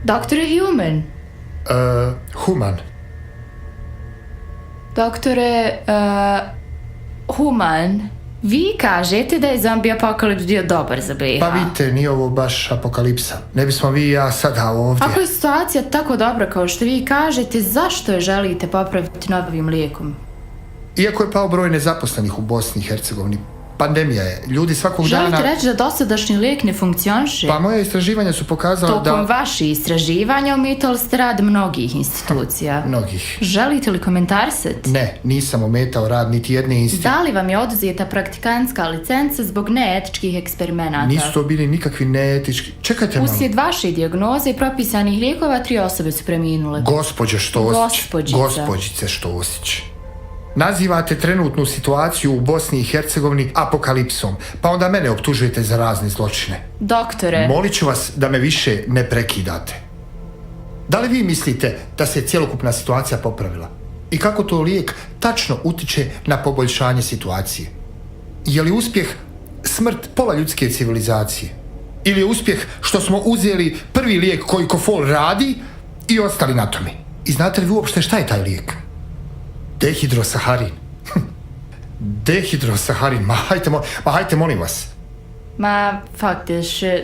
Doktore Human. Human. Doktore, Human, vi kažete da je zombi apokalips bio dobar za BiH. Pa vidite, nije ovo baš apokalipsa. Ne bismo vi i ja sada ovdje. Ako je situacija tako dobra kao što vi kažete, zašto je želite popraviti novim lijekom? Iako je pao broj nezaposlenih u Bosni i Hercegovini, pandemija je. Ljudi svakog dana... Želite reći da dosadašnji lijek ne funkcioniše? Pa moje istraživanja su pokazala da... Tokom vaših istraživanja ometali ste rad mnogih institucija. Mnogih. Želite li komentarisati? Ne, nisam ometao rad niti jedne institucije. Da li vam je oduzeta praktikantska licenca zbog neetičkih eksperimenata? Nisu to bili nikakvi neetički... Čekajte malo. Uslijed vaše dijagnoze i propisanih lijekova 3 osobe su preminule. Gospođo Štosić. Gospođica. Gospođice Štosić. Nazivate trenutnu situaciju u Bosni i Hercegovini apokalipsom, pa onda mene optužujete za razne zločine. Doktore... Molit ću vas da me više ne prekidate. Da li vi mislite da se cjelokupna situacija popravila? I kako to lijek tačno utiče na poboljšanje situacije? Je li uspjeh smrt pola ljudske civilizacije? Ili je uspjeh što smo uzeli prvi lijek koji Kofol radi i ostali na tome? I znate li vi uopšte šta je taj lijek? Dehidrosaharin. Dehidrosaharin, ma hajte molim vas. Ma, fuck this shit.